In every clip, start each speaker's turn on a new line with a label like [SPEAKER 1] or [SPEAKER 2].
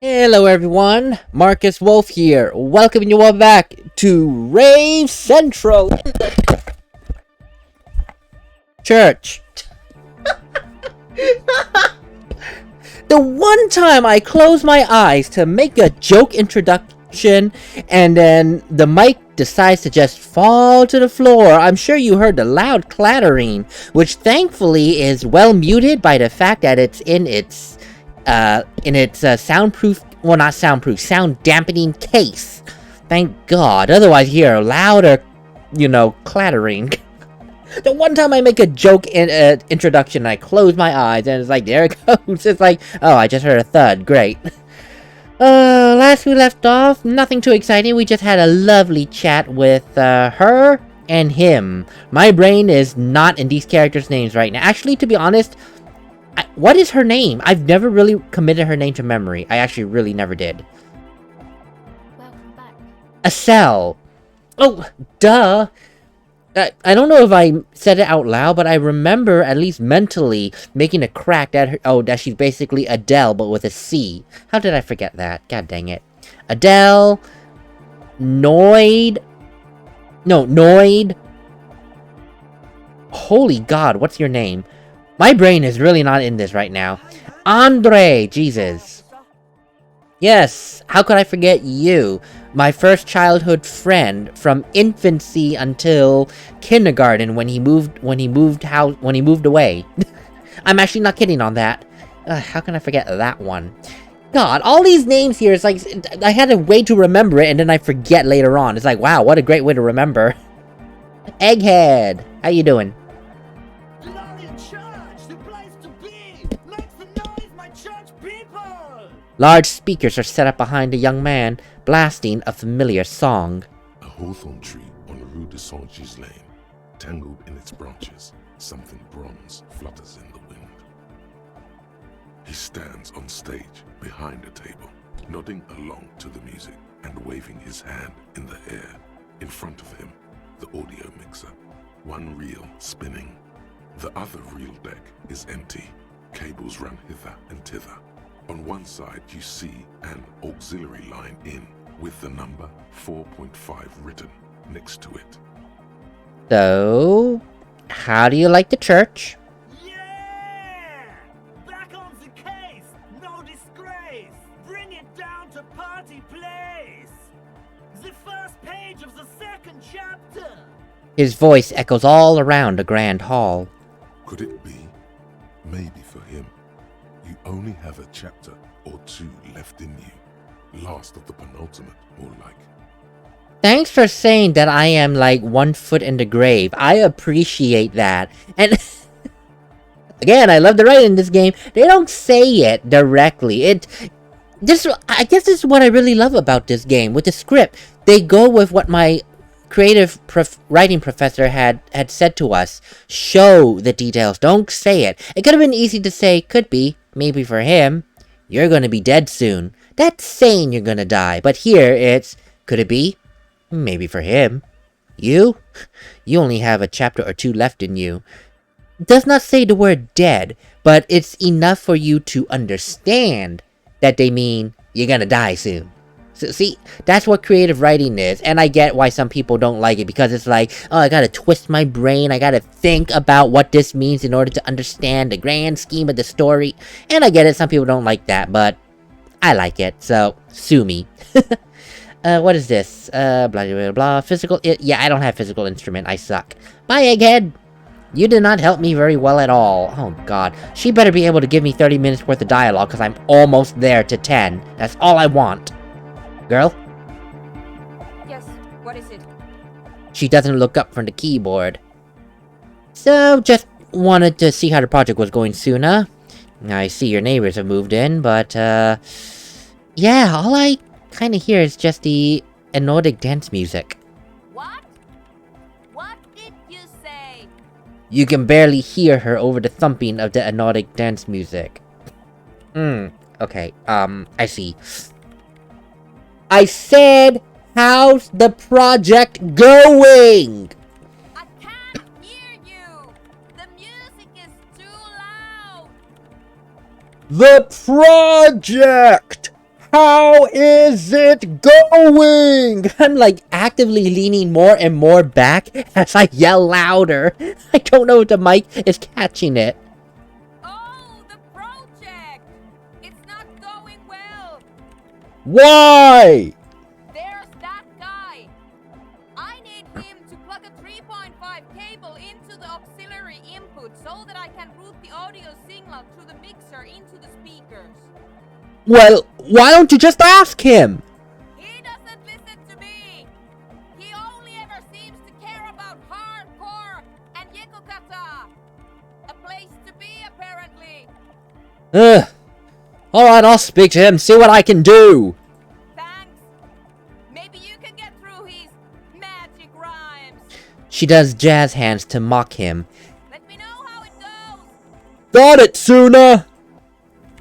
[SPEAKER 1] Hello everyone, MarcusWolfe here, welcoming you all back to Rave Central Church. The one time I close my eyes to make a joke introduction and then the mic decides to just fall to the floor, I'm sure you heard the loud clattering, which thankfully is well muted by the fact that it's in its soundproof, well, not soundproof, sound dampening case. Thank God. Otherwise, you hear a louder, clattering. The one time I make a joke introduction, I close my eyes, and it's like, there it goes. It's like, oh, I just heard a thud. Great. Last we left off, nothing too exciting. We just had a lovely chat with her and him. My brain is not in these characters' names right now. Actually, to be honest, what is her name? I've never really committed her name to memory. I actually really never did.
[SPEAKER 2] Welcome back.
[SPEAKER 1] Estelle. Oh, duh. I don't know if I said it out loud, but I remember, at least mentally, making a crack that she's basically Adele, but with a C. How did I forget that? God dang it. Adele. Noid. Holy God, what's your name? My brain is really not in this right now. Andre, Jesus. Yes, how could I forget you? My first childhood friend from infancy until kindergarten when he moved away. I'm actually not kidding on that. How can I forget that one? God, all these names here, it's like, I had a way to remember it and then I forget later on. It's like, wow, what a great way to remember. Egghead, how you doing? Large speakers are set up behind a young man, blasting a familiar song.
[SPEAKER 3] A hawthorn tree on Rue de Saint-Gilles Lane, tangled in its branches, something bronze flutters in the wind. He stands on stage behind a table, nodding along to the music and waving his hand in the air. In front of him, the audio mixer, one reel spinning. The other reel deck is empty. Cables run hither and thither. On one side, you see an auxiliary line in with the number 4.5 written next to it.
[SPEAKER 1] So, how do you like the church?
[SPEAKER 4] Yeah! Back on the case! No disgrace! Bring it down to party place! The first page of the second chapter!
[SPEAKER 1] His voice echoes all around the grand hall.
[SPEAKER 3] Could it be? Maybe for him. You only have a chapter or two left in you. Last of the penultimate, more like.
[SPEAKER 1] Thanks for saying that I am like 1 foot in the grave. I appreciate that. And again, I love the writing in this game. They don't say it directly. I guess this is what I really love about this game. With the script, they go with what my creative writing professor had said to us. Show the details. Don't say it. It could have been easy to say, could be. Maybe for him, you're gonna be dead soon. That's saying you're gonna die. But here, it's, could it be? Maybe for him. You only have a chapter or two left in you. Does not say the word dead, but it's enough for you to understand that they mean you're gonna die soon. So, see, that's what creative writing is, and I get why some people don't like it, because it's like, oh, I gotta twist my brain, I gotta think about what this means in order to understand the grand scheme of the story, and I get it, some people don't like that, but I like it, so, sue me. What is this? Blah, blah, blah, blah, physical, yeah, I don't have physical instrument, I suck. Bye, Egghead! You did not help me very well at all. Oh, God. She better be able to give me 30 minutes worth of dialogue, because I'm almost there to 10. That's all I want. Girl?
[SPEAKER 2] Yes, what is it?
[SPEAKER 1] She doesn't look up from the keyboard. So, just wanted to see how the project was going, Soona. I see your neighbors have moved in, but, yeah, all I kinda hear is just the hypnotic dance music.
[SPEAKER 2] What? What did you say?
[SPEAKER 1] You can barely hear her over the thumping of the hypnotic dance music. Okay, I see. I said, how's the project going?
[SPEAKER 2] I can't hear you! The music is too loud!
[SPEAKER 1] The project! How is it going? I'm like actively leaning more and more back as I yell louder. I don't know if the mic is catching it.
[SPEAKER 2] Oh, the project! It's not going well.
[SPEAKER 1] Why?
[SPEAKER 2] There's that guy. I need him to plug a 3.5 cable into the auxiliary input so that I can route the audio signal through the mixer into the speakers.
[SPEAKER 1] Well, why don't you just ask him?
[SPEAKER 2] He doesn't listen to me. He only ever seems to care about hardcore and Yekokata. A place to be, apparently.
[SPEAKER 1] Ugh. Alright, I'll speak to him, see what I can do.
[SPEAKER 2] Thanks. Maybe you can get through his magic rhymes.
[SPEAKER 1] She does jazz hands to mock him.
[SPEAKER 2] Let me know how it goes.
[SPEAKER 1] Got it, Soona!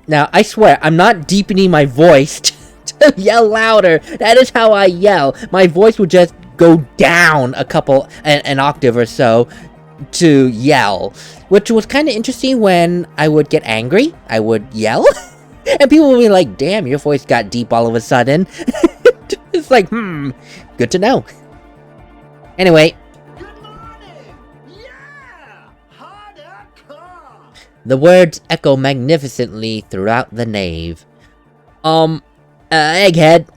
[SPEAKER 1] Now, I swear, I'm not deepening my voice to yell louder. That is how I yell. My voice would just go down an octave or so to yell. Which was kind of interesting when I would get angry. I would yell. And people would be like, damn, your voice got deep all of a sudden. It's like, good to know. Anyway.
[SPEAKER 4] Good morning! Yeah! Hardcore!
[SPEAKER 1] The words echo magnificently throughout the nave. Egghead,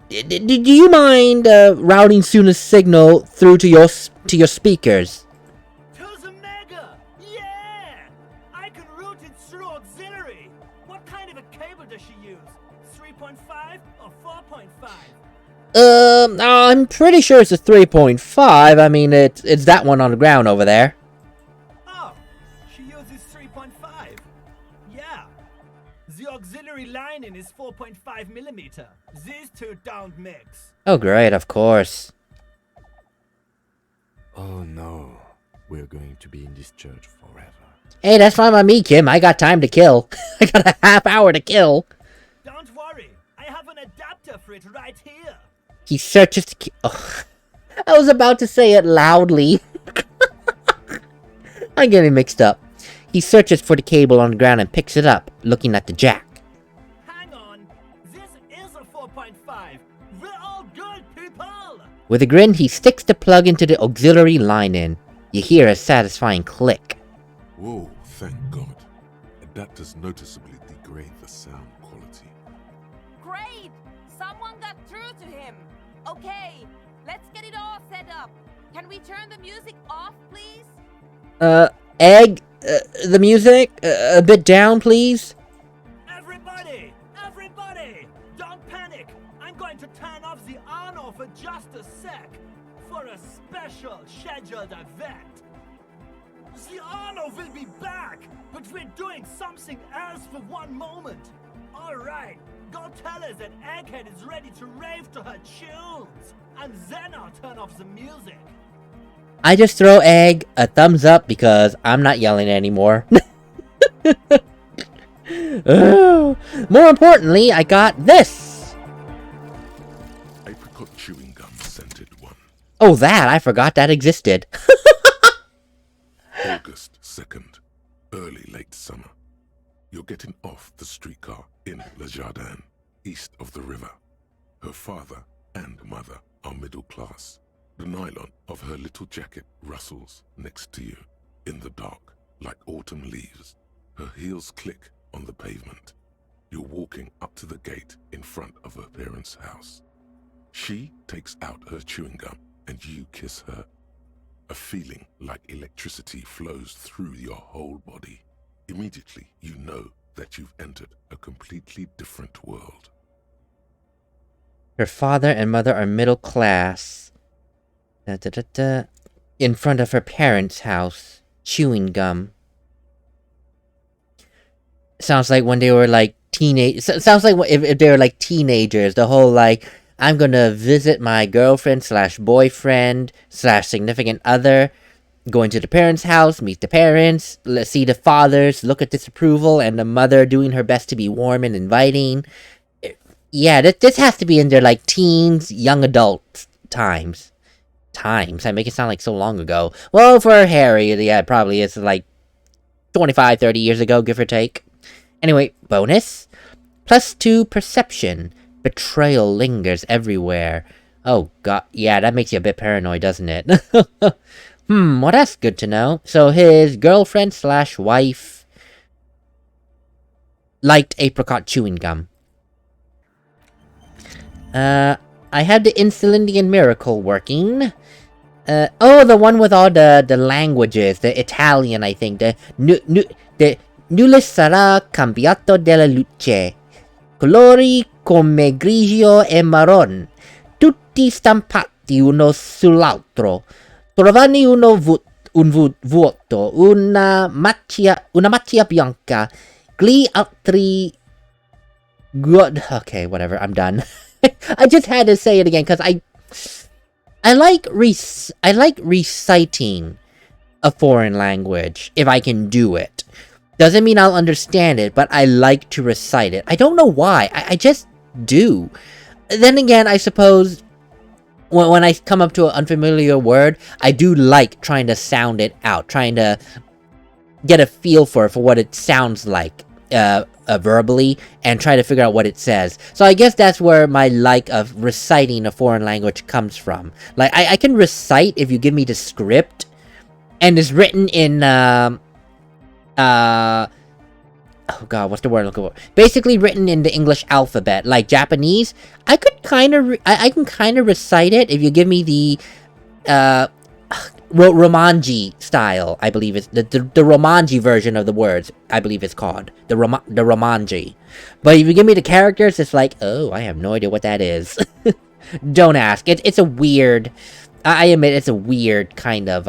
[SPEAKER 1] do you mind routing Soona's signal through to your speakers?
[SPEAKER 4] To the mega! Yeah! I can route it through auxiliary. What kind of a cable does she use? 3.5 or 4.5?
[SPEAKER 1] I'm pretty sure it's a 3.5. I mean, it's that one on the ground over there.
[SPEAKER 4] Oh, she uses 3.5. Yeah. The auxiliary lining is 4.5 millimeter. These two don't mix.
[SPEAKER 1] Oh, great, of course.
[SPEAKER 5] Oh no, we're going to be in this church forever.
[SPEAKER 1] Hey, that's fine by me, Kim. I got time to kill. I got a half hour to kill.
[SPEAKER 4] Don't worry, I have an adapter for it right here.
[SPEAKER 1] He searches to oh, I was about to say it loudly. I'm getting mixed up. He searches for the cable on the ground and picks it up, looking at the jack.
[SPEAKER 4] Hang on, this is a 4.5. We're all good, people.
[SPEAKER 1] With a grin, he sticks the plug into the auxiliary line in. You hear a satisfying click.
[SPEAKER 3] Whoa, thank God. Adapters noticeably degrade the sound quality.
[SPEAKER 2] Great! Someone got through to him. Okay, let's get it all set up. Can we turn the music off, please?
[SPEAKER 1] Egg, the music, a bit down, please?
[SPEAKER 4] Everybody, don't panic. I'm going to turn off the Arno for just a sec. For a special scheduled event. The Arno will be back, but we're doing something else for one moment. Alright, go tell her that Egghead is ready to rave to her tunes. And then I'll turn off the music.
[SPEAKER 1] I just throw Egg a thumbs up because I'm not yelling anymore. More importantly, I got this!
[SPEAKER 3] Apricot chewing gum scented one.
[SPEAKER 1] Oh, that! I forgot that existed.
[SPEAKER 3] August 2nd. Early late summer. You're getting off the streetcar in Le Jardin, east of the river. Her father and mother are middle class. The nylon of her little jacket rustles next to you in the dark like autumn leaves. Her heels click on the pavement. You're walking up to the gate in front of her parents' house. She takes out her chewing gum and you kiss her. A feeling like electricity flows through your whole body. Immediately, you know that you've entered a completely different world.
[SPEAKER 1] Her father and mother are middle class. In front of her parents' house. Chewing gum. Sounds like when they were like sounds like if they were like teenagers. The whole like, I'm gonna visit my girlfriend / boyfriend / significant other. Going to the parents' house, meet the parents, see the fathers, look at disapproval, and the mother doing her best to be warm and inviting. Yeah, this has to be in their like teens, young adult times. I make it sound like so long ago. Well, for Harry, yeah, it probably is like 25-30 years ago, give or take. Anyway, bonus. +2 perception. betrayal lingers everywhere. Oh god, yeah, that makes you a bit paranoid, doesn't it? Well that's good to know. So his girlfriend slash wife liked apricot chewing gum. I have the Insulindian miracle working. The one with all the languages, the Italian, I think, the nulla sarà cambiato della luce, colori come grigio e marron, tutti stampati uno sull'altro, trovando un vuoto, una macchia bianca, gli altri good. Okay, whatever, I'm done. I just had to say it again because I like reciting a foreign language if I can do it. Doesn't mean I'll understand it, but I like to recite it. I don't know why. I just do. Then again, I suppose when I come up to an unfamiliar word, I do like trying to sound it out, trying to get a feel for what it sounds like verbally, and try to figure out what it says. So I guess that's where my like of reciting a foreign language comes from. Like, I can recite if you give me the script, and it's written in, oh god, what's the word I'm looking for? Basically written in the English alphabet, like Japanese. I could kind of, I can kind of recite it if you give me the, Romanji style, I believe it's the Romanji version of the words, I believe it's called. The Romanji. But if you give me the characters, it's like, oh, I have no idea what that is. Don't ask. It's a weird, I admit it's a weird kind of,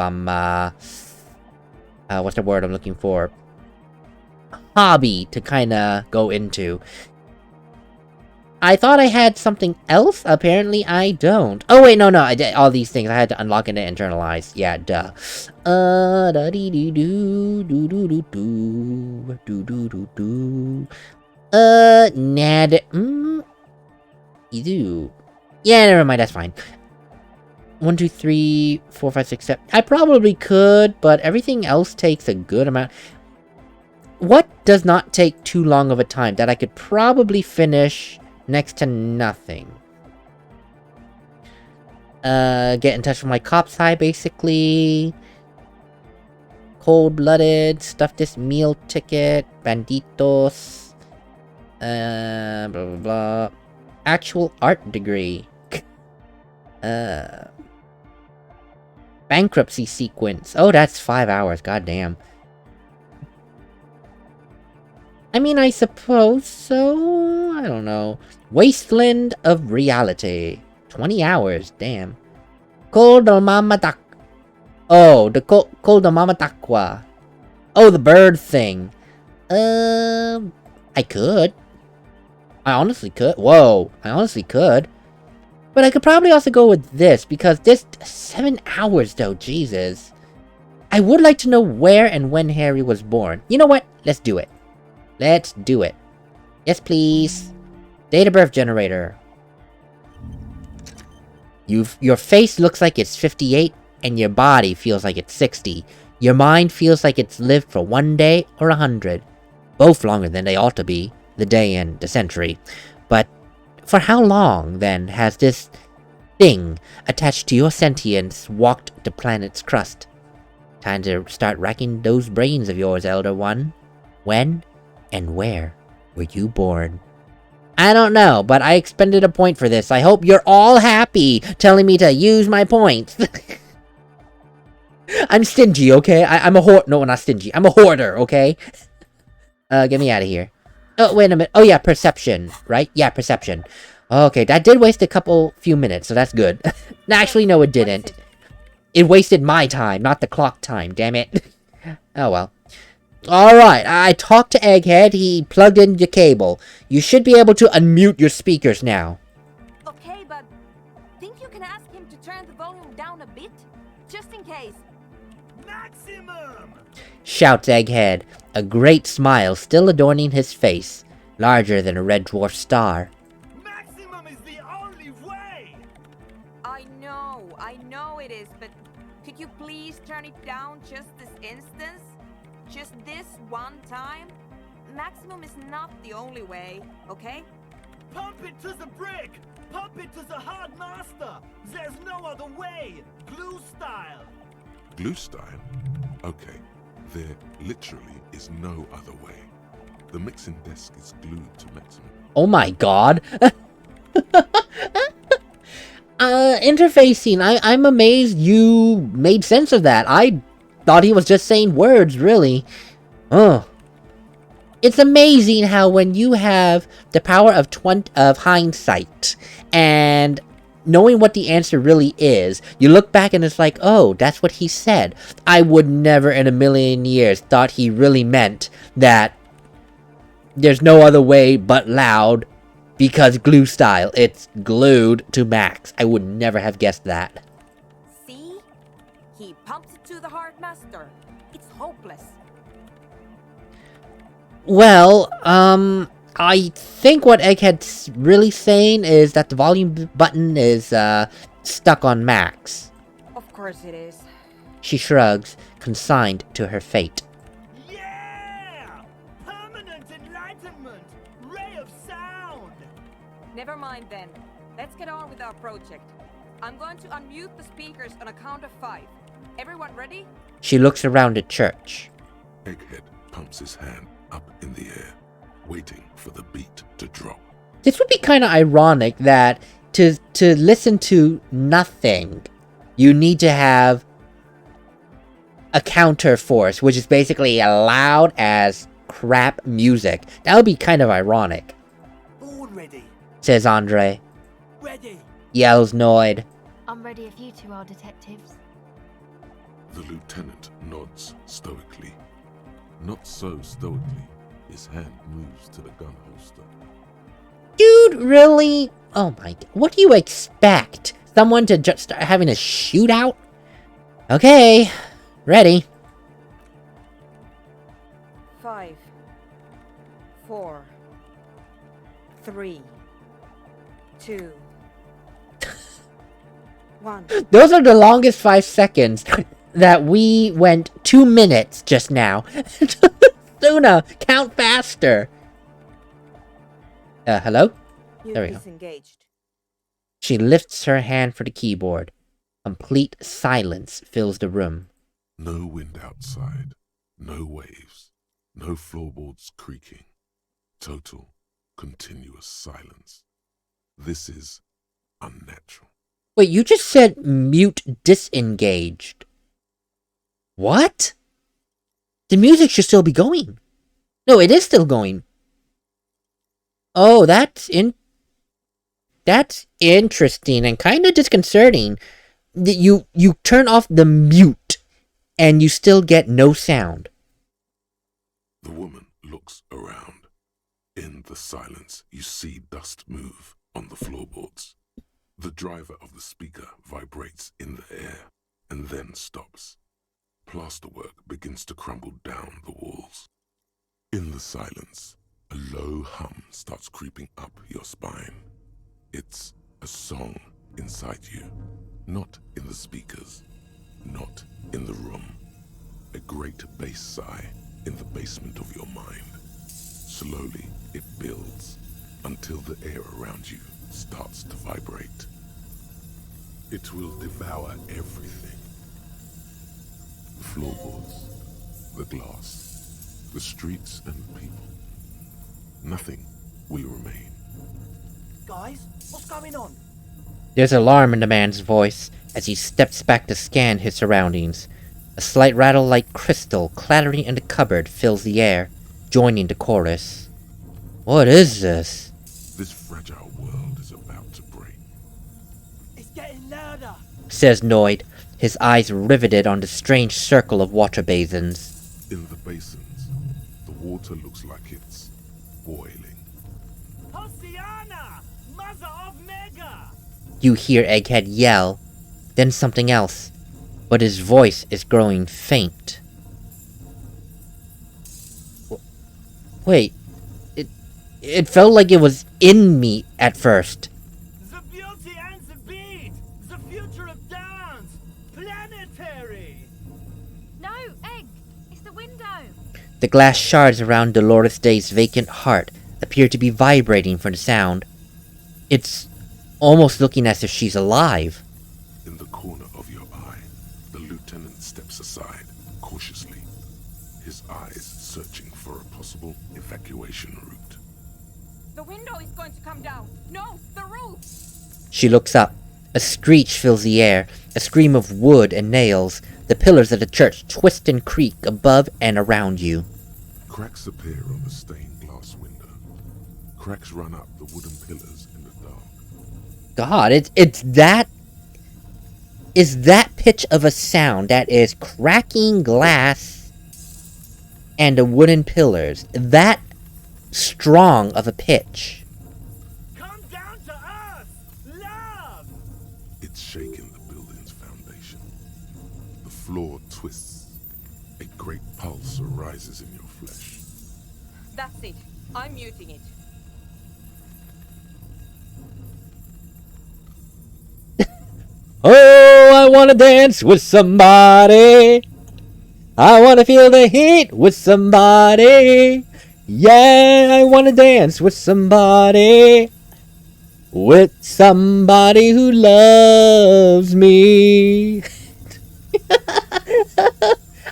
[SPEAKER 1] what's the word I'm looking for? Hobby to kind of go into. I thought I had something else. Apparently, I don't. Oh wait, no, I did all these things. I had to unlock and internalize. Yeah, duh. Da dee dee doo doo doo doo doo doo doo doo doo. You do. Yeah, never mind. That's fine. 1, 2, 3, 4, 5, 6, 7. I probably could, but everything else takes a good amount. What does not take too long of a time that I could probably finish? Next to nothing. Get in touch with my cops high, basically. Cold-blooded, stuff this meal ticket, banditos. Blah, blah, blah. Actual art degree. Bankruptcy sequence. Oh, that's 5 hours, goddamn. I mean, I suppose so. I don't know. Wasteland of Reality. 20 hours, damn. Koldomamatak. Oh, the Koldomamatakwa. Oh, the bird thing. I could. I honestly could. Whoa, I honestly could. But I could probably also go with this, because this 7 hours though, Jesus. I would like to know where and when Harry was born. You know what? Let's do it. Let's do it. Yes, please. Date of birth generator. Your face looks like it's 58, and your body feels like it's 60. Your mind feels like it's lived for 1 day or 100. Both longer than they ought to be, the day and the century. But for how long, then, has this thing attached to your sentience walked the planet's crust? Time to start racking those brains of yours, Elder One. When and where were you born? I don't know, but I expended a point for this. I hope you're all happy telling me to use my points. I'm stingy, okay? I'm a hoarder. No, not stingy. I'm a hoarder, okay? Get me out of here. Oh, wait a minute. Oh, yeah, perception, right? Yeah, perception. Okay, that did waste a few minutes, so that's good. Actually, no, it didn't. It wasted my time, not the clock time, damn it. Oh, well. Alright, I talked to Egghead. He plugged in the cable. You should be able to unmute your speakers now.
[SPEAKER 2] Okay, but think you can ask him to turn the volume down a bit? Just in case.
[SPEAKER 4] Maximum!
[SPEAKER 1] Shouts Egghead, a great smile still adorning his face, larger than a red dwarf star.
[SPEAKER 4] Maximum is the only way!
[SPEAKER 2] I know it is, but could you please turn it down just this instance? Just this one time? Maximum is not the only way, okay?
[SPEAKER 4] Pump it to the brick! Pump it to the hard master! There's no other way! Glue style!
[SPEAKER 3] Glue style? Okay, there literally is no other way. The mixing desk is glued to maximum.
[SPEAKER 1] Oh my god. Interfacing, I'm amazed you made sense of that. I thought he was just saying words, really. Oh. It's amazing how when you have the power of hindsight and knowing what the answer really is, you look back and it's like, oh, that's what he said. I would never in a million years thought he really meant that there's no other way but loud because glue style. It's glued to max. I would never have guessed that.
[SPEAKER 2] See? He pumped it to the hard master. It's hopeless.
[SPEAKER 1] Well, I think what Egghead's really saying is that the volume button is, stuck on max.
[SPEAKER 2] Of course it is.
[SPEAKER 1] She shrugs, consigned to her fate.
[SPEAKER 4] Yeah! Permanent enlightenment! Ray of sound!
[SPEAKER 2] Never mind then. Let's get on with our project. I'm going to unmute the speakers on a count of 5. Everyone ready?
[SPEAKER 1] She looks around the church.
[SPEAKER 3] Egghead pumps his hand up in the air, waiting for the beat to drop.
[SPEAKER 1] This would be kind of ironic that to listen to nothing, you need to have a counter force, which is basically loud as crap music. That would be kind of ironic,
[SPEAKER 4] All ready.
[SPEAKER 1] says Andre.
[SPEAKER 4] Ready.
[SPEAKER 1] Yells Noid.
[SPEAKER 6] I'm ready if you two are detectives.
[SPEAKER 3] The lieutenant nods stoically. Not so stoically, his hand moves to the gun holster.
[SPEAKER 1] Dude, really? Oh my god. What do you expect? Someone to just start having a shootout? Okay. Ready.
[SPEAKER 2] 5, 4, 3, 2, 1.
[SPEAKER 1] Those are the longest 5 seconds that we went 2 minutes just now. Soona, count faster. Hello?
[SPEAKER 2] You
[SPEAKER 1] There we go.
[SPEAKER 2] disengaged.
[SPEAKER 1] She lifts her hand for the keyboard. Complete silence fills the room.
[SPEAKER 3] No wind outside, no waves, no floorboards creaking. Total, continuous silence. This is unnatural.
[SPEAKER 1] Wait, you just said mute disengaged. What? The music should still be going. No, it is still going. Oh, that's interesting and kind of disconcerting. That you turn off the mute and you still get no sound.
[SPEAKER 3] The woman looks around. In the silence, you see dust move on the floorboards. The driver of the speaker vibrates in the air and then stops. Plasterwork begins to crumble down the walls. In the silence, a low hum starts creeping up your spine. It's a song inside you, not in the speakers, not in the room. A great bass sigh in the basement of your mind. Slowly, it builds until the air around you starts to vibrate. It will devour everything. The floorboards, the glass, the streets and people. Nothing will remain.
[SPEAKER 4] Guys, what's going on?
[SPEAKER 1] There's alarm in the man's voice as he steps back to scan his surroundings. A slight rattle like crystal clattering in the cupboard fills the air, joining the chorus. What is this?
[SPEAKER 3] This fragile world is about to break.
[SPEAKER 4] It's getting louder.
[SPEAKER 1] Says Noid, his eyes riveted on the strange circle of water basins.
[SPEAKER 3] In the basins, the water looks like it's boiling.
[SPEAKER 4] Hosiana! Mother of Mega!
[SPEAKER 1] You hear Egghead yell, then something else, but his voice is growing faint. Wait, it felt like it was in me at first.
[SPEAKER 4] The beauty and the beat! The future of dance! Planetary!
[SPEAKER 6] No, Egg! It's the window!
[SPEAKER 1] The glass shards around Dolores Day's vacant heart appear to be vibrating from the sound. It's almost looking as if she's alive.
[SPEAKER 3] In the corner of your eye, the lieutenant steps aside, cautiously, his eyes searching for a possible evacuation route.
[SPEAKER 2] The window is going to come down. No, the roof!
[SPEAKER 1] She looks up. A screech fills the air, a scream of wood and nails. The pillars of the church twist and creak above and around you.
[SPEAKER 3] Cracks appear on the stained glass window. Cracks run up the wooden pillars in the dark.
[SPEAKER 1] God, it's that... Is that pitch of a sound that is cracking glass and the wooden pillars. That strong of a pitch.
[SPEAKER 4] Come down to us! Love!
[SPEAKER 3] It's shaking the building's foundation. The floor twists. A great pulse arises in your flesh.
[SPEAKER 2] That's it. I'm muting it.
[SPEAKER 1] Oh, I wanna dance with somebody. I wanna feel the heat with somebody. Yeah, I wanna dance with somebody. With somebody who loves me.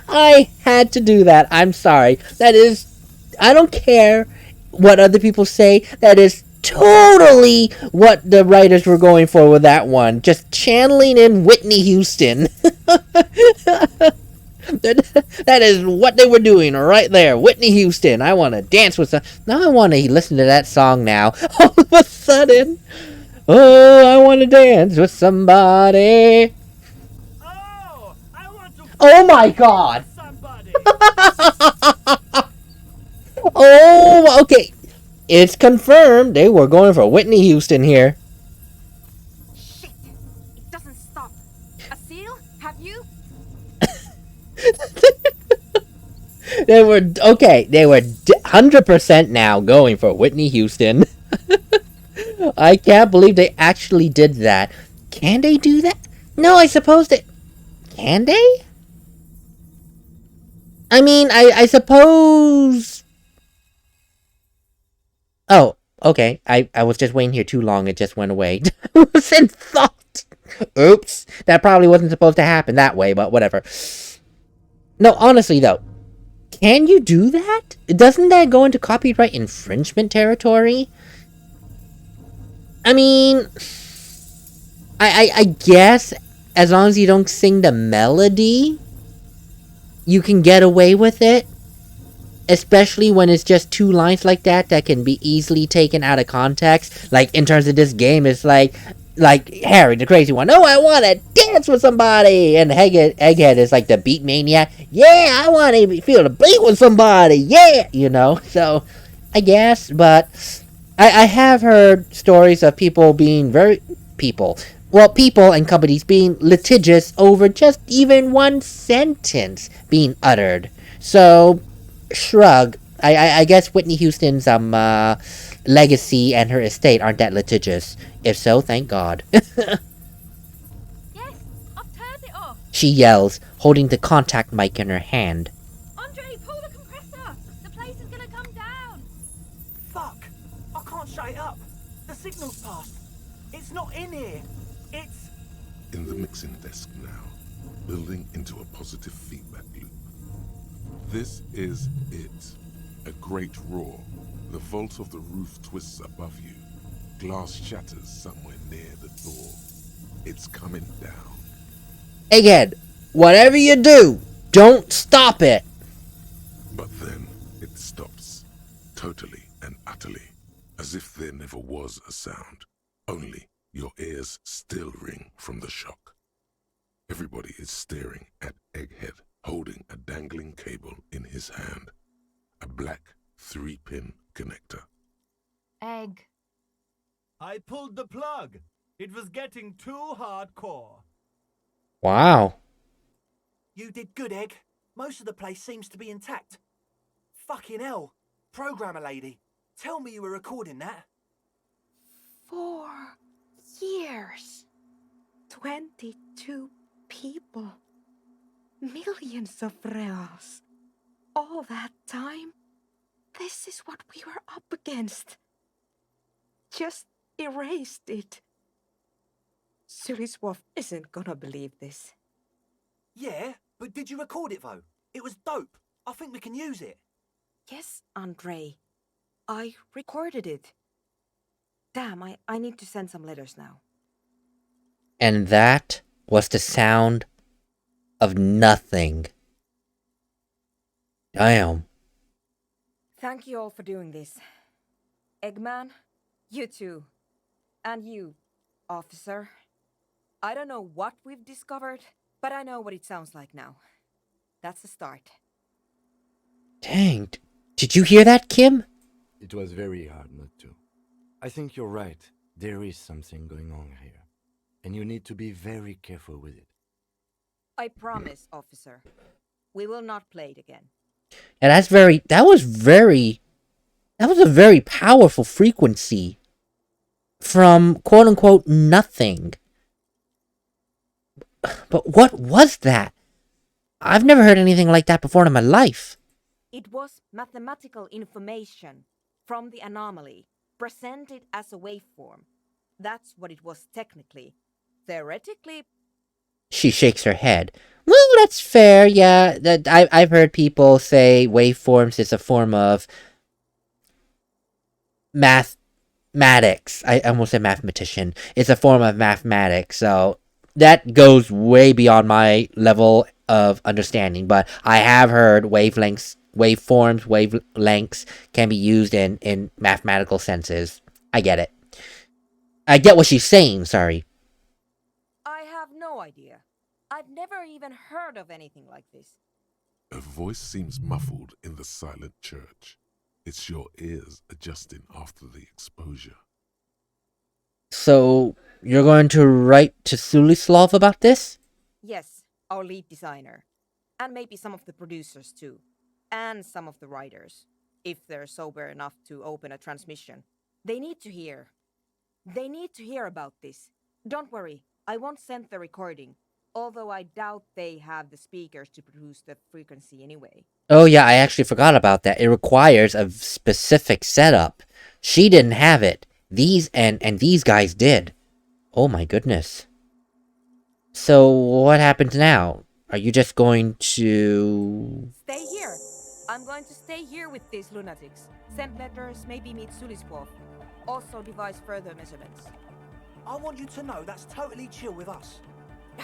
[SPEAKER 1] I had to do that. I'm sorry. That is... I don't care what other people say. That is totally what the writers were going for with that one. Just channeling in Whitney Houston. That is what they were doing right there. Whitney Houston. I want to dance with some... Now I want to listen to that song now. All of a sudden. Oh, I want to dance with somebody.
[SPEAKER 4] Oh, I want to
[SPEAKER 1] Oh my God.
[SPEAKER 4] somebody!
[SPEAKER 1] Oh, okay. It's confirmed. They were going for Whitney Houston here.
[SPEAKER 2] Shit! It doesn't stop. A seal? Have you?
[SPEAKER 1] They were... Okay, they were 100% now going for Whitney Houston. I can't believe they actually did that. Can they do that? No, I suppose they... Can they? I mean, I suppose... Oh, okay. I was just waiting here too long. It just went away. I was in thought. Oops. That probably wasn't supposed to happen that way, but whatever. No, honestly, though. Can you do that? Doesn't that go into copyright infringement territory? I mean... I guess, as long as you don't sing the melody, you can get away with it. Especially when it's just two lines like that can be easily taken out of context. Like, in terms of this game, it's like Harry, the crazy one. Oh, I want to dance with somebody! And Egghead is like the beat maniac. Yeah, I want to feel the beat with somebody! Yeah! You know? So, I guess, but... I have heard stories of people being people and companies being litigious over just even one sentence being uttered. So... Shrug. I guess Whitney Houston's legacy and her estate aren't that litigious. If so, thank God.
[SPEAKER 6] Yes, I've turned it off.
[SPEAKER 1] She yells, holding the contact mic in her hand.
[SPEAKER 6] Andre, pull the compressor. The place is gonna come down.
[SPEAKER 4] Fuck! I can't shut it up. The signal's passed. It's not in here. It's...
[SPEAKER 3] In the mixing desk now, building into a positive feedback loop. This is it. A great roar. The vault of the roof twists above you. Glass shatters somewhere near the door. It's coming down.
[SPEAKER 1] Egghead, whatever you do, don't stop it.
[SPEAKER 3] But then it stops. Totally and utterly. As if there never was a sound. Only your ears still ring from the shock. Everybody is staring at Egghead, holding a dangling cable in his hand. A black 3-pin connector.
[SPEAKER 6] Egg.
[SPEAKER 4] I pulled the plug. It was getting too hardcore.
[SPEAKER 1] Wow.
[SPEAKER 4] You did good, Egg. Most of the place seems to be intact. Fucking hell. Programmer lady, tell me you were recording that.
[SPEAKER 7] 4 years. 22 people. Millions of reals. All that time? This is what we were up against. Just erased it. Suliswolf isn't gonna believe this.
[SPEAKER 4] Yeah, but did you record it though? It was dope. I think we can use it.
[SPEAKER 7] Yes, Andre. I recorded it. Damn, I need to send some letters now.
[SPEAKER 1] And that was the sound of nothing. Damn.
[SPEAKER 7] Thank you all for doing this. Eggman, you too. And you, officer. I don't know what we've discovered, but I know what it sounds like now. That's a start.
[SPEAKER 1] Dang. Did you hear that, Kim?
[SPEAKER 5] It was very hard not to. I think you're right. There is something going on here. And you need to be very careful with it.
[SPEAKER 7] I promise, officer. We will not play it again.
[SPEAKER 1] And that was a very powerful frequency from quote unquote nothing. But what was that? I've never heard anything like that before in my life.
[SPEAKER 7] It was mathematical information from the anomaly, presented as a waveform. That's what it was technically. Theoretically...
[SPEAKER 1] She shakes her head. Well, that's fair, yeah. I've heard people say waveforms is a form of mathematics. I almost said mathematician. It's a form of mathematics, so that goes way beyond my level of understanding. But I have heard wavelengths, waveforms, wavelengths can be used in mathematical senses. I get it. I get what she's saying, sorry.
[SPEAKER 7] I have no idea. I've never even heard of anything like this.
[SPEAKER 3] A voice seems muffled in the silent church. It's your ears adjusting after the exposure.
[SPEAKER 1] So, you're going to write to Sulislav about this?
[SPEAKER 7] Yes, our lead designer. And maybe some of the producers too. And some of the writers. If they're sober enough to open a transmission. They need to hear. They need to hear about this. Don't worry, I won't send the recording. Although I doubt they have the speakers to produce the frequency anyway.
[SPEAKER 1] Oh yeah, I actually forgot about that. It requires a specific setup. She didn't have it. These and these guys did. Oh my goodness. So what happens now? Are you just going to...
[SPEAKER 7] Stay here. I'm going to stay here with these lunatics. Send letters, maybe meet Suliswolfe. Also devise further measurements.
[SPEAKER 4] I want you to know that's totally chill with us.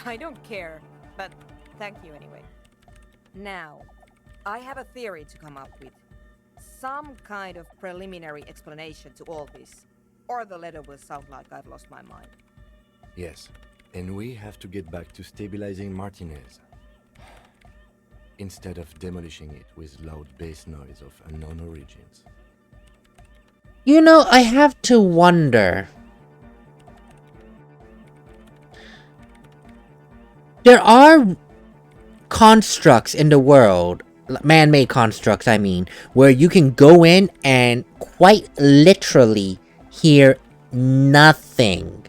[SPEAKER 7] I don't care, but thank you anyway. Now, I have a theory to come up with. Some kind of preliminary explanation to all this. Or the letter will sound like I've lost my mind.
[SPEAKER 5] Yes, and we have to get back to stabilizing Martinez. Instead of demolishing it with loud bass noise of unknown origins.
[SPEAKER 1] You know, I have to wonder. There are constructs in the world, man-made constructs I mean, where you can go in and quite literally hear nothing.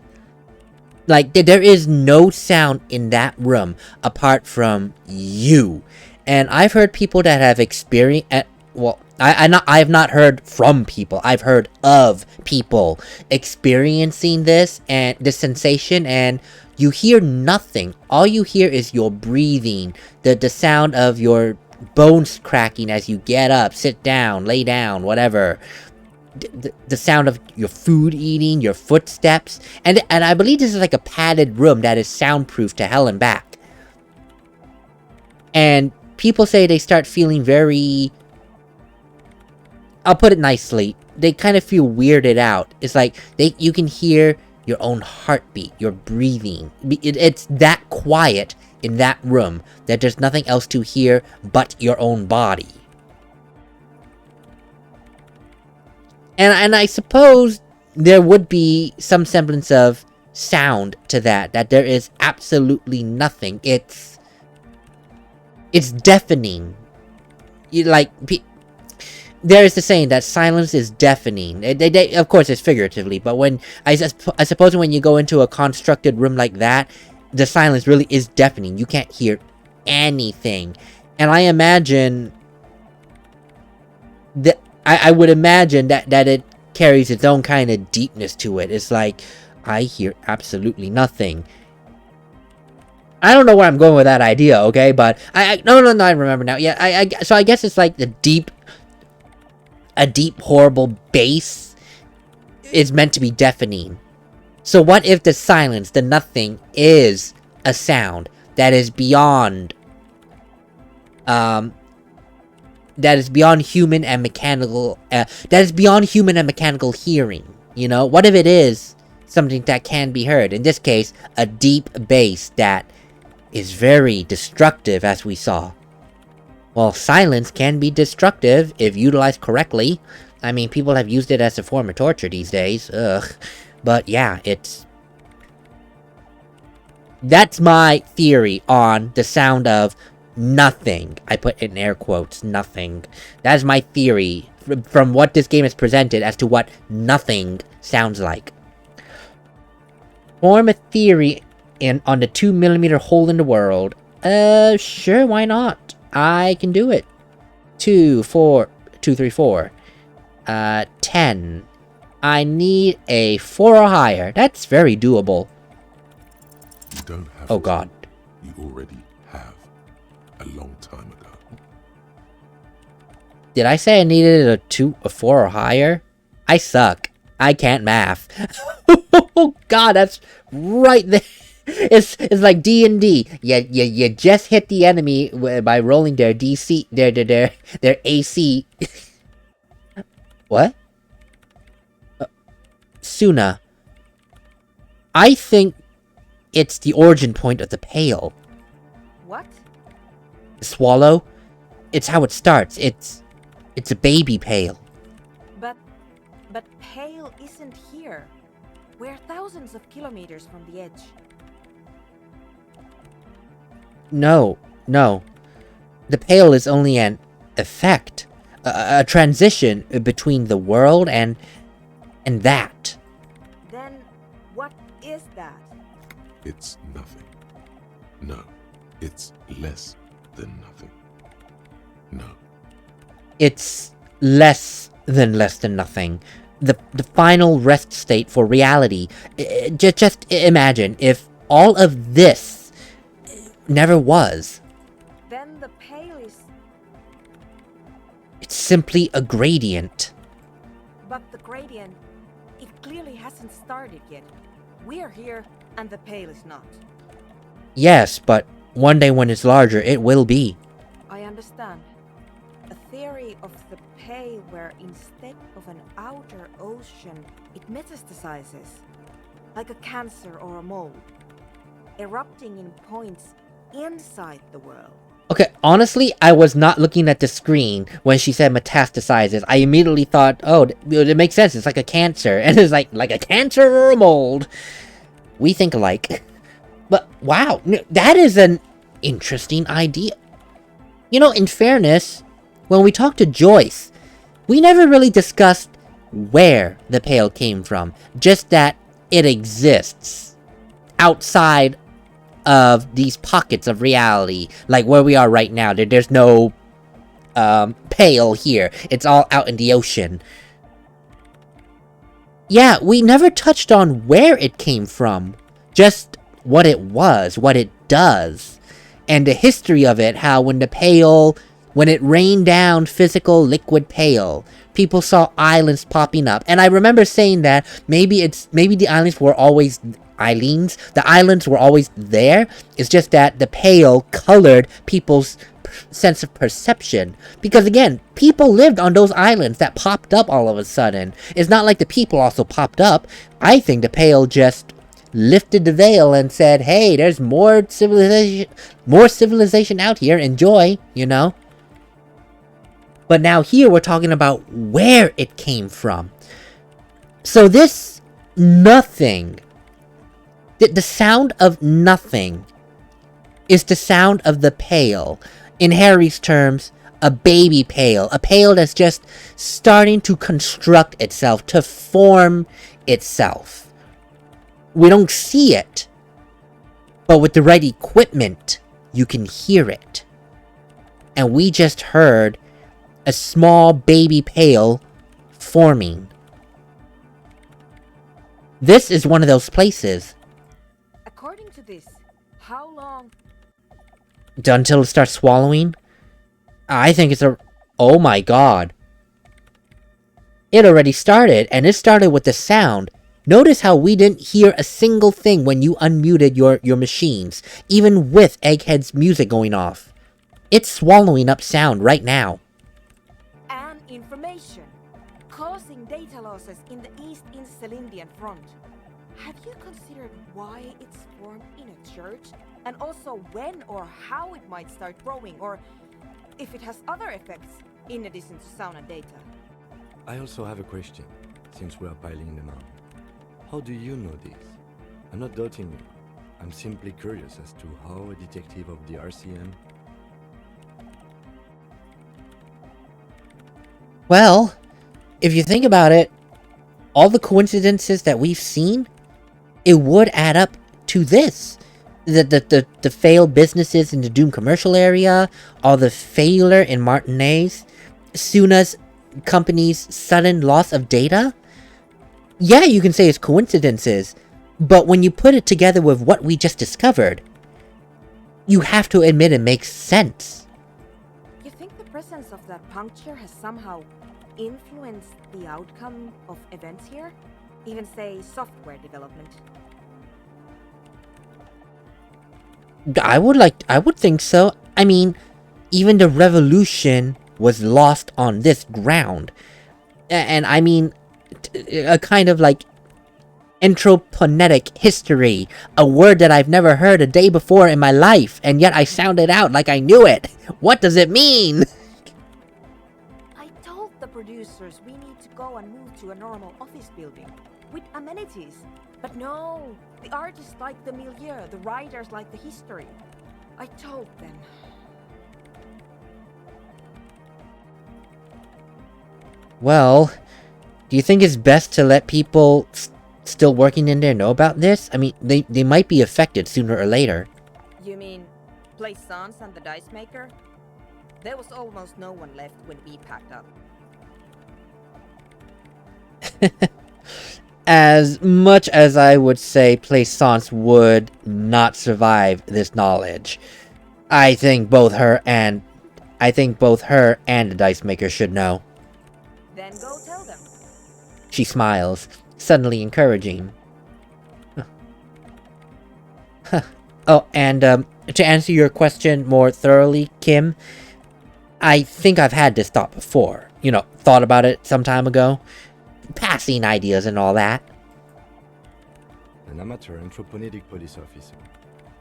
[SPEAKER 1] Like, there is no sound in that room apart from you. And I've heard people that have experienced... well, I have not heard from people. I've heard of people experiencing this and this sensation, and you hear nothing. All you hear is your breathing, the sound of your bones cracking as you get up, sit down, lay down, whatever. The sound of your food eating, your footsteps, and I believe this is like a padded room that is soundproof to hell and back. And people say they start feeling very... I'll put it nicely. They kind of feel weirded out. It's like you can hear your own heartbeat, your breathing. It's that quiet in that room that there's nothing else to hear but your own body. And I suppose there would be some semblance of sound to that there is absolutely nothing. It's deafening. There is the saying that silence is deafening. Of course, it's figuratively, but when I suppose when you go into a constructed room like that, the silence really is deafening. You can't hear anything, and I imagine that I would imagine that it carries its own kind of deepness to it. It's like, I hear absolutely nothing. I don't know where I'm going with that idea, okay? But no, I remember now. Yeah, so I guess it's like a deep, horrible bass is meant to be deafening. So what if the silence, the nothing, is a sound that is beyond, human and mechanical, hearing, you know? What if it is something that can be heard? In this case, a deep bass that is very destructive, as we saw. Well, silence can be destructive if utilized correctly. I mean, people have used it as a form of torture these days. Ugh. But yeah, that's my theory on the sound of nothing. I put in air quotes, nothing. That is my theory from what this game is presented as to what nothing sounds like. Form a theory on the 2mm hole in the world. Sure, why not? I can do it. 2, 3, 4. 10. I need a 4 or higher. That's very doable.
[SPEAKER 3] You don't have
[SPEAKER 1] Oh
[SPEAKER 3] to.
[SPEAKER 1] god.
[SPEAKER 3] You already have. A long time ago.
[SPEAKER 1] Did I say I needed a 4 or higher? I suck. I can't math. Oh god, that's right there. It's like D&D. You just hit the enemy by rolling their DC, their AC. What? Soona. I think it's the origin point of the pail.
[SPEAKER 7] What?
[SPEAKER 1] Swallow? It's how it starts. It's a baby pail.
[SPEAKER 7] But Pale isn't here. We're thousands of kilometers from the edge.
[SPEAKER 1] No. The pail is only an effect. A transition between the world and that.
[SPEAKER 7] Then what is that?
[SPEAKER 3] It's nothing. No. It's less than nothing. No.
[SPEAKER 1] It's less than nothing. The final rest state for reality. Just imagine if all of this never was.
[SPEAKER 7] Then the Pale is...
[SPEAKER 1] It's simply a gradient.
[SPEAKER 7] But the gradient, it clearly hasn't started yet. We're here, and the Pale is not.
[SPEAKER 1] Yes, but one day when it's larger, it will be.
[SPEAKER 7] I understand. A theory of the Pale where instead of an outer ocean, it metastasizes. Like a cancer or a mold. Erupting in points inside the world.
[SPEAKER 1] Okay, honestly, I was not looking at the screen when she said metastasizes. I immediately thought, oh, it makes sense. It's like a cancer. And it's like a cancer or a mold. We think alike. But wow, that is an interesting idea. You know, in fairness, when we talked to Joyce, we never really discussed where the pail came from. Just that it exists outside of these pockets of reality, like where we are right now. There's no pail here. It's all out in the ocean. Yeah, we never touched on where it came from. Just what it was, what it does, and the history of it. How when it rained down physical liquid pail, people saw islands popping up. And I remember saying that maybe the islands were always the islands were always there. It's just that the pail colored people's sense of perception. Because again, people lived on those islands that popped up all of a sudden. It's not like the people also popped up. I think the pail just lifted the veil and said, hey, there's more civilization out here. Enjoy, you know? But now here we're talking about where it came from. So this nothing, the sound of nothing, is the sound of the pail. In Harry's terms, a baby pail. A pail that's just starting to construct itself, to form itself. We don't see it, but with the right equipment, you can hear it. And we just heard a small baby pail forming. This is one of those places.
[SPEAKER 7] According to this, how long?
[SPEAKER 1] Until it starts swallowing? I think it's a... Oh my god. It already started, and it started with the sound. Notice how we didn't hear a single thing when you unmuted your machines, even with Egghead's music going off. It's swallowing up sound right now.
[SPEAKER 7] And information, causing data losses in the East Insulindian front. Have you considered why it's formed in a church? And also when or how it might start growing, or if it has other effects in addition to sound and data?
[SPEAKER 5] I also have a question, since we are piling them up. How do you know this? I'm not doubting you. I'm simply curious as to how a detective of the RCM...
[SPEAKER 1] Well, if you think about it, all the coincidences that we've seen, it would add up to this. The failed businesses in the Doom commercial area, all the failure in Martinez, Soona's company's sudden loss of data. Yeah, you can say it's coincidences, but when you put it together with what we just discovered, you have to admit it makes sense.
[SPEAKER 7] You think the presence of that puncture has somehow influenced the outcome of events here? Even say software development?
[SPEAKER 1] I would think so. I mean, even the revolution was lost on this ground. And I mean, a kind of like anthroponetic history, a word that I've never heard a day before in my life, and yet I sounded out like I knew it. What does it mean?
[SPEAKER 7] I told the producers we need to go and move to a normal office building with amenities. But no, the artists like the milieu, the writers like the history. I told them.
[SPEAKER 1] Well, do you think it's best to let people still working in there know about this? I mean, they might be affected sooner or later.
[SPEAKER 7] You mean Plaisance and the Dice Maker? There was almost no one left when we packed up.
[SPEAKER 1] As much as I would say Plaisance would not survive this knowledge, I think both her and the Dice Maker should know.
[SPEAKER 7] Then go tell them.
[SPEAKER 1] She smiles, suddenly encouraging. Oh, and to answer your question more thoroughly, Kim, I think I've had this thought before. You know, thought about it some time ago. Passing ideas and all that.
[SPEAKER 5] An amateur anthroponetic police officer.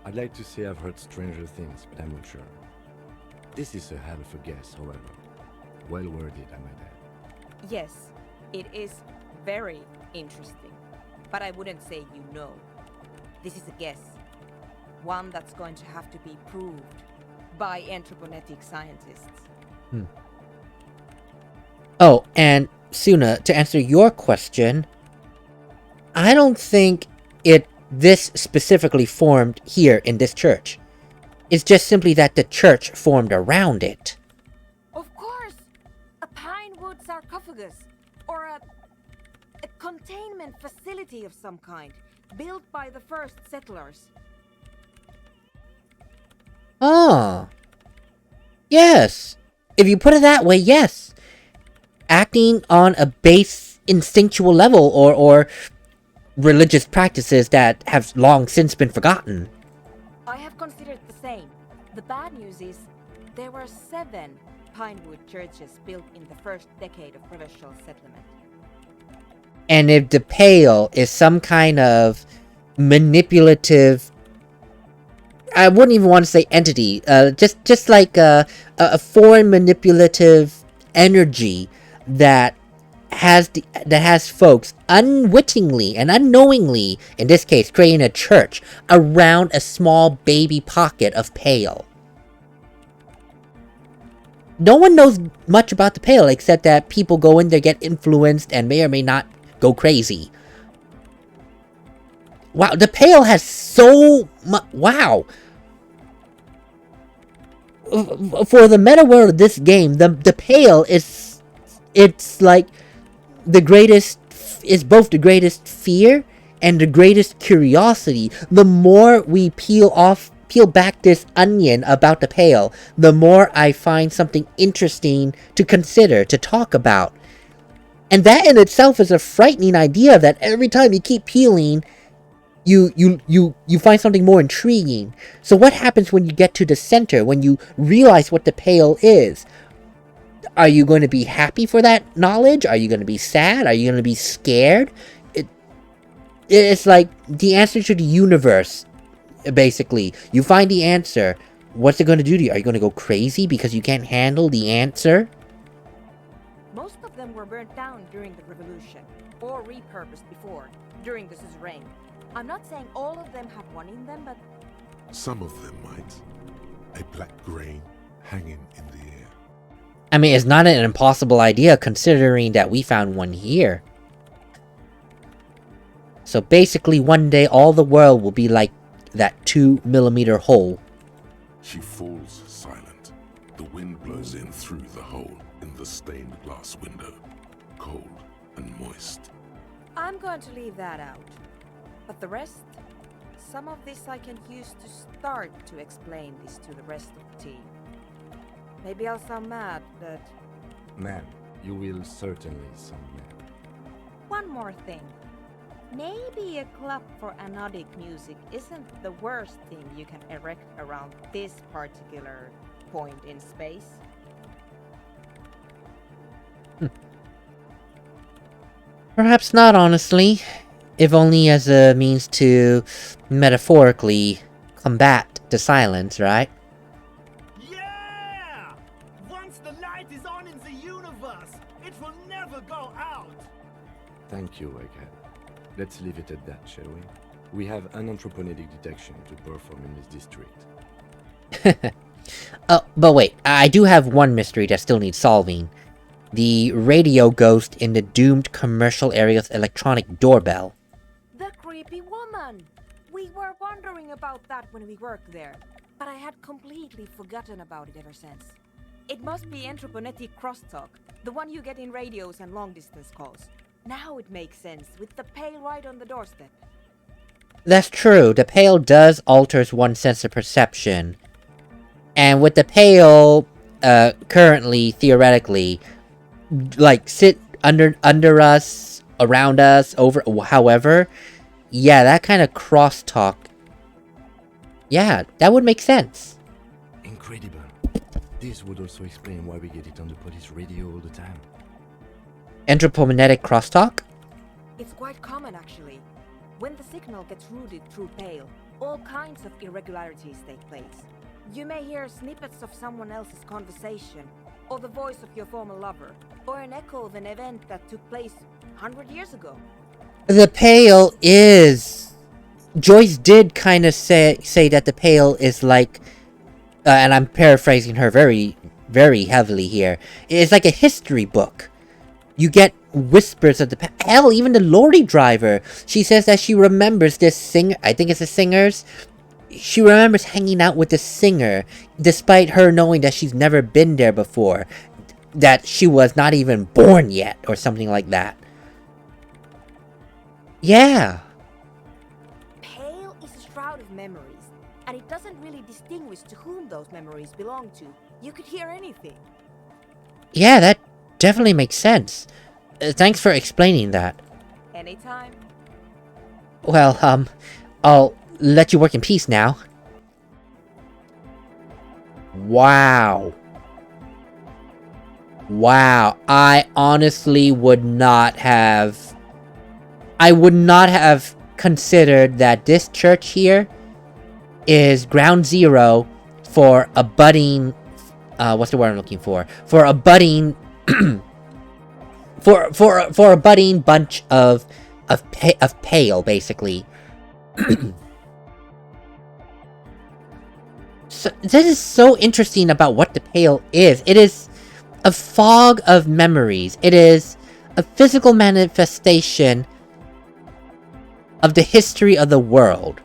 [SPEAKER 5] I'd like to say I've heard stranger things, but I'm not sure. This is a hell of a guess, however. Well worded, I might add.
[SPEAKER 7] Yes, it is very interesting. But I wouldn't say you know. This is a guess. One that's going to have to be proved by anthroponetic scientists.
[SPEAKER 1] Oh, and Soona, to answer your question, I don't think this specifically formed here in this church. It's just simply that the church formed around it.
[SPEAKER 7] Of course! A pine wood sarcophagus, or a containment facility of some kind, built by the first settlers.
[SPEAKER 1] Ah. Yes. If you put it that way, yes. Acting on a base instinctual level or religious practices that have long since been forgotten.
[SPEAKER 7] I have considered the same. The bad news is there were 7 pinewood churches built in the first decade of provincial settlement.
[SPEAKER 1] And if the Pale is some kind of manipulative, I wouldn't even want to say entity, just like a foreign manipulative energy that has folks unwittingly and unknowingly, in this case, creating a church around a small baby pocket of Pale. No one knows much about the Pale except that people go in there, get influenced, and may or may not go crazy. Wow, the Pale has so much. Wow. For the meta world of this game, the Pale it's like the greatest, is both the greatest fear and the greatest curiosity. The more we peel back this onion about the Pale, the more I find something interesting to consider, to talk about. And that in itself is a frightening idea, that every time you keep peeling, you find something more intriguing. So what happens when you get to the center, when you realize what the Pale is? Are you going to be happy for that knowledge? Are you going to be sad? Are you going to be scared? It's like the answer to the universe, basically. You find the answer. What's it going to do to you? Are you going to go crazy because you can't handle the answer?
[SPEAKER 7] Most of them were burnt down during the revolution, or repurposed before, during the suzerain. I'm not saying all of them have one in them, but
[SPEAKER 3] Some of them might. A black grain hanging in the air.
[SPEAKER 1] I mean, it's not an impossible idea considering that we found one here. So basically, one day all the world will be like that 2mm hole.
[SPEAKER 3] She falls silent. The wind blows in through the hole in the stained glass window. Cold and moist.
[SPEAKER 7] I'm going to leave that out. But the rest, some of this I can use to start to explain this to the rest of the team. Maybe I'll sound mad, but
[SPEAKER 5] Man, you will certainly sound mad.
[SPEAKER 7] one more thing. Maybe a club for anodic music isn't the worst thing you can erect around this particular point in space.
[SPEAKER 1] Perhaps not, honestly. If only as a means to metaphorically combat the silence, right?
[SPEAKER 4] Yeah! Once the light is on in the universe, it will never go out!
[SPEAKER 5] Thank you, Egghead. Let's leave it at that, shall we? We have an anthropogenic detection to perform in this district.
[SPEAKER 1] Oh, but wait, I do have one mystery that still needs solving. The radio ghost in the doomed commercial area's electronic doorbell.
[SPEAKER 7] The creepy woman! We were wondering about that when we worked there, but I had completely forgotten about it ever since. It must be anthroponetic crosstalk, the one you get in radios and long-distance calls. Now it makes sense, with the Pale right on the doorstep.
[SPEAKER 1] That's true, the Pale does alters one's sense of perception. And with the Pale, currently, theoretically, like, sit under us, around us, over, however, yeah, that kind of crosstalk, yeah, that would make sense.
[SPEAKER 5] Incredible. This would also explain why we get it on the police radio all the time.
[SPEAKER 1] Anthropomagnetic crosstalk?
[SPEAKER 7] It's quite common, actually. When the signal gets routed through Pale, all kinds of irregularities take place. You may hear snippets of someone else's conversation, or the voice of your former lover, or an echo of an event that took place 100 years ago.
[SPEAKER 1] The Pale is... Joyce did kind of say that the Pale is like... and I'm paraphrasing her very, very heavily here. It's like a history book. You get whispers of the... Hell, even the lorry driver. She says that she remembers this singer... I think it's the singers. She remembers hanging out with the singer, despite her knowing that she's never been there before. That she was not even born yet, or something like that. Yeah.
[SPEAKER 7] Pale is a shroud of memories, and it doesn't really distinguish to whom those memories belong to. You could hear anything.
[SPEAKER 1] Yeah, that definitely makes sense. Thanks for explaining that.
[SPEAKER 7] Anytime.
[SPEAKER 1] Well, I'll let you work in peace now. Wow. Wow, I honestly would not have... I would not have considered that this church here is ground zero for a budding... what's the word I'm looking for? For a budding... for a budding bunch of Pale, basically. So, this is so interesting about what the Pale is. It is a fog of memories. It is a physical manifestation of the history of the world.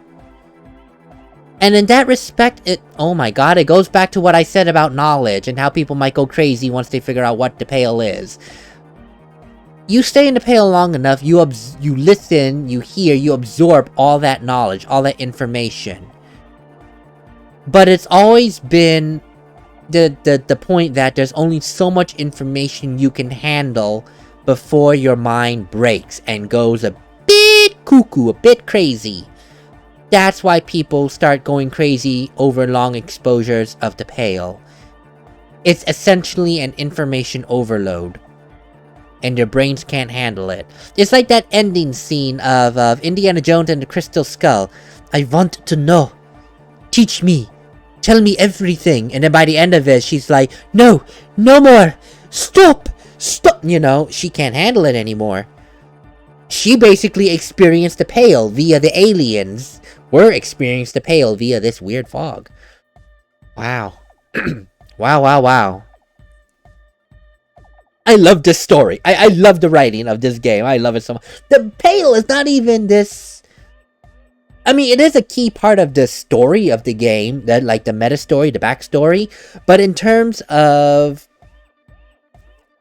[SPEAKER 1] And in that respect, oh my god, it goes back to what I said about knowledge and how people might go crazy once they figure out what the Pale is. You stay in the Pale long enough, you listen, you hear, you absorb all that knowledge, all that information. But it's always been the point that there's only so much information you can handle before your mind breaks and goes a bit cuckoo, a bit crazy. That's why people start going crazy over long exposures of the Pale. It's essentially an information overload, and your brains can't handle it. It's like that ending scene of Indiana Jones and the Crystal Skull. I want to know. Teach me. Tell me everything. And then by the end of it, she's like, no, no more. Stop. Stop. You know, she can't handle it anymore. She basically experienced the Pale via the aliens. We're experiencing the Pale via this weird fog. Wow. Wow. I love this story. I love the writing of this game. I love it so much. The Pale is not even this... I mean, it is a key part of the story of the game, that like the meta story, the backstory. But in terms of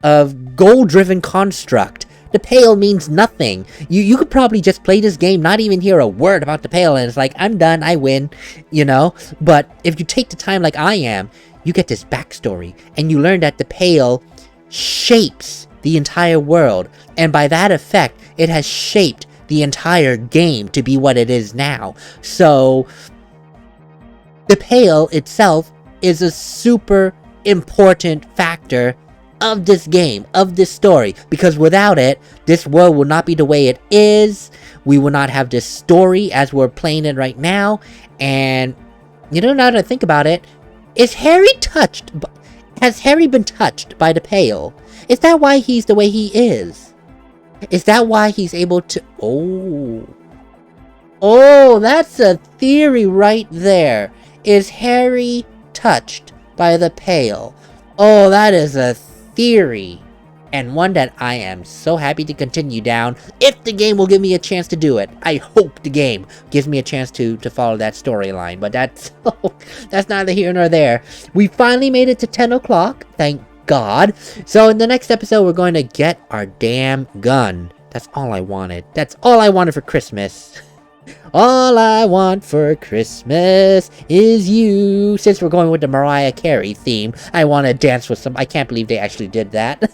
[SPEAKER 1] goal-driven construct, the Pale means nothing. You could probably just play this game, not even hear a word about the Pale, and it's like, I'm done, I win, you know? But if you take the time like I am, you get this backstory, and you learn that the Pale shapes the entire world, and by that effect, it has shaped the entire game to be what it is now. So, the Pale itself is a super important factor of this game, of this story, because without it, this world will not be the way it is. We will not have this story as we're playing it right now. And, you know, now that I think about it, has Harry been touched by the Pale? Is that why he's the way he is? Is that why he's able to... Oh, that's a theory right there. Is Harry touched by the Pale? Oh, that is a theory. And one that I am so happy to continue down, if the game will give me a chance to do it. I hope the game gives me a chance to follow that storyline, but that's neither here nor there. We finally made it to 10 o'clock, thank God. So in the next episode, we're going to get our damn gun. That's all I wanted. That's all I wanted for Christmas. All I want for Christmas is you. Since we're going with the Mariah Carey theme, I want to dance with some... I can't believe they actually did that.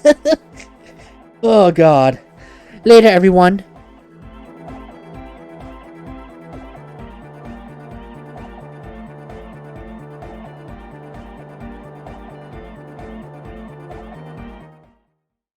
[SPEAKER 1] Oh, God. Later, everyone.